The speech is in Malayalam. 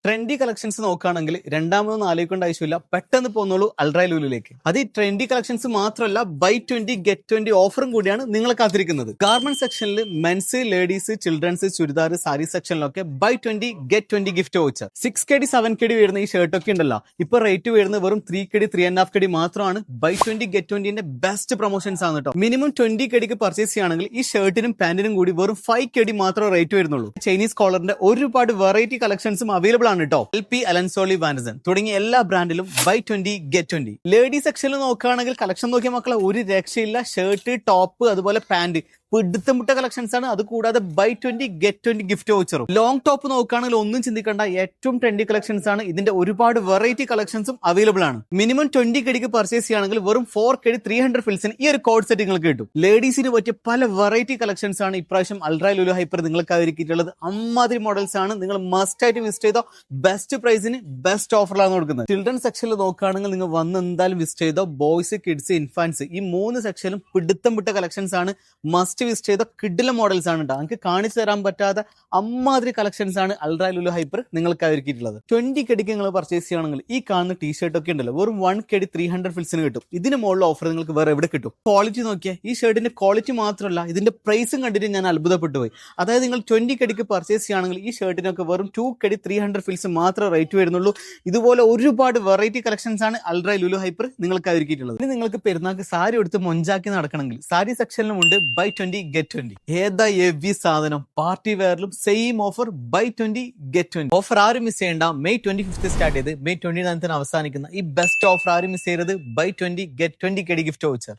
ട്രെൻഡി കളക്ഷൻസ് നോക്കുകയാണെങ്കിൽ രണ്ടാമതൊന്നും ആലോചിക്കേണ്ട ആവശ്യമില്ല, പെട്ടെന്ന് പോന്നോളൂ അൾട്രാ ലുലുവിലേക്ക്. അത് ഈ ട്രെൻഡി കളക്ഷൻസ് മാത്രമല്ല, ബൈ 20 ഗെറ്റ് 20 ഓഫറും കൂടിയാണ് നിങ്ങളെ കാത്തിരിക്കുന്നത്. ഗാർമെന്റ് സെക്ഷനിൽ men's, ladies, children's, churidar, sari സെക്ഷനിലൊക്കെ buy 20 get 20 gift voucher. 6KD 7KD വരുന്ന ഈ ഷർട്ടൊക്കെ ഉണ്ടല്ലോ, ഇപ്പൊ റേറ്റ് വരുന്നത് വെറും 3KD 3.5KD മാത്രമാണ്. ബൈ 20 ഗെറ്റ് 20ന്റെ ബെസ്റ്റ് പ്രൊമോഷൻസ് ആണ് കേട്ടോ. മിനിമം 20KDക്ക് പർച്ചേസ് ചെയ്യുകയാണെങ്കിൽ ഈ ഷർട്ടിനും പാന്റിനും കൂടി വെറും 5KD മാത്രമേ റേറ്റ് വരുന്നുള്ളൂ. ചൈനീസ് കോളറിന്റെ ഒരുപാട് വെറൈറ്റി കളക്ഷൻസും അവൈലബിൾ ആണ് കേട്ടോ. LP, അലൻസോളി, വാൻഡസൺ തുടങ്ങിയ എല്ലാ ബ്രാൻഡിലും ബൈ 20 ഗെറ്റ് 20. ലേഡീസ് സെക്ഷനിൽ നോക്കുകയാണെങ്കിൽ കളക്ഷൻ നോക്കിയ മക്കളെ ഒരു രക്ഷയില്ല. ഷർട്ട്, ടോപ്പ്, അതുപോലെ പാന്റ് പിടുത്തമുട്ട കളക്ഷൻസ് ആണ്. അത് കൂടാതെ ബൈ 20 ഗെറ്റ് 20 ഗിഫ്റ്റ് വൗച്ചറും. ലോങ് ടോപ്പ് നോക്കുകയാണെങ്കിൽ ഒന്നും ചിന്തിക്കേണ്ട, ഏറ്റവും ട്രെൻഡി കളക്ഷൻസ് ആണ്. ഇതിന്റെ ഒരുപാട് വെറൈറ്റി കളക്ഷൻസും അവൈലബിൾ ആണ്. മിനിമം 20KDക്ക് പർച്ചേസ് ചെയ്യുകയാണെങ്കിൽ വെറും 4KD 300 ഫിൽസിന് ഈ ഒരു കോഡ് സെറ്റ് നിങ്ങൾക്ക് കിട്ടും. ലേഡീസിന് പറ്റിയ പല വെറൈറ്റി കളക്ഷൻസ് ആണ് ഇപ്രാവശ്യം അൾട്രാ ലുലു ഹൈപ്പർ നിങ്ങൾക്ക് ഒരുക്കിയിട്ടുള്ളത്. അമ്മാതിരി മോഡൽസ് ആണ്. നിങ്ങൾ മസ്റ്റ് ആയിട്ട് വിസിറ്റ് ചെയ്തോ. ബെസ്റ്റ് പ്രൈസിന് ബെസ്റ്റ് ഓഫറിലാണ് കൊടുക്കുന്നത്. ചിൽഡ്രൻ സെക്ഷനിൽ നോക്കുകയാണെങ്കിൽ നിങ്ങൾ വന്ന് എന്തായാലും വിസിറ്റ് ചെയ്തോ. ബോയ്സ്, കിഡ്സ്, ഇൻഫാൻസ് ഈ 3 സെക്ഷനിലും പിടുത്തം വിട്ട കളക്ഷൻസ് ആണ്. മസ്റ്റ് വിസിറ്റ് ചെയ്ത കിഡിലെ മോഡൽസ് ആണ് കേട്ടോ. നിങ്ങൾക്ക് കാണിച്ചു തരാൻ പറ്റാത്ത അമ്മാതിരി കളക്ഷൻസ് ആണ് അൾട്രാ ലുലു ഹൈപ്പർ നിങ്ങൾക്ക് ഒരുക്കിയിട്ടുള്ളത്. 20KDക്ക് നിങ്ങൾ പർച്ചേസ് ചെയ്യുകയാണെങ്കിൽ ഈ കാണുന്ന ടീഷർട്ട് ഒക്കെ ഉണ്ടല്ലോ, വെറും 1KD 300 ഫിൽസിന് കിട്ടും. ഇതിന് മുകളിൽ ഓഫർ നിങ്ങൾക്ക് വേറെ എവിടെ കിട്ടും? ക്വാളിറ്റി നോക്കിയാൽ ഈ ഷർട്ടിന്റെ ക്വാളിറ്റി മാത്രമല്ല, ഇതിന്റെ പ്രൈസും കണ്ടിട്ട് ഞാൻ അത്ഭുതപ്പെട്ടു പോയി. അതായത് നിങ്ങൾ 20KDക്ക് പർച്ചേസ് ചെയ്യുകയാണെങ്കിൽ ഈ ഷർട്ടിനൊക്കെ വെറും 2KD 300 ഫിൽസ് മാത്രമേ റേറ്റ് വരുന്നുള്ളൂ. ഇതുപോലെ ഒരുപാട് വെറൈറ്റി കളക്ഷൻസ് ആണ് അൾട്രാ ലുലു ഹൈപ്പർ നിങ്ങൾക്ക് ഒരുക്കിയിട്ടുള്ളത്. ഇനി നിങ്ങൾക്ക് പെരുന്നാൾക്ക് സാരി എടുത്ത് മൊഞ്ചാക്കി നടക്കണമെങ്കിൽ സാരി സെക്ഷനിലും ഉണ്ട് ബൈ 20 ഗെറ്റ് 20. ഏതാ എവി സാധനം, പാർട്ടി വെയറിലും same offer buy 20 get 20. Offer ആരും മിസ് ചെയ്യേണ്ട. മെയ് 25 സ്റ്റാർട്ട് ചെയ്ത് മെയ് 29 അവസാനിക്കുന്ന ഈ ബെസ്റ്റ് ഓഫർ ആരും മിസ് ചെയ്യരുത്. Buy 20 get 20KD gift voucher.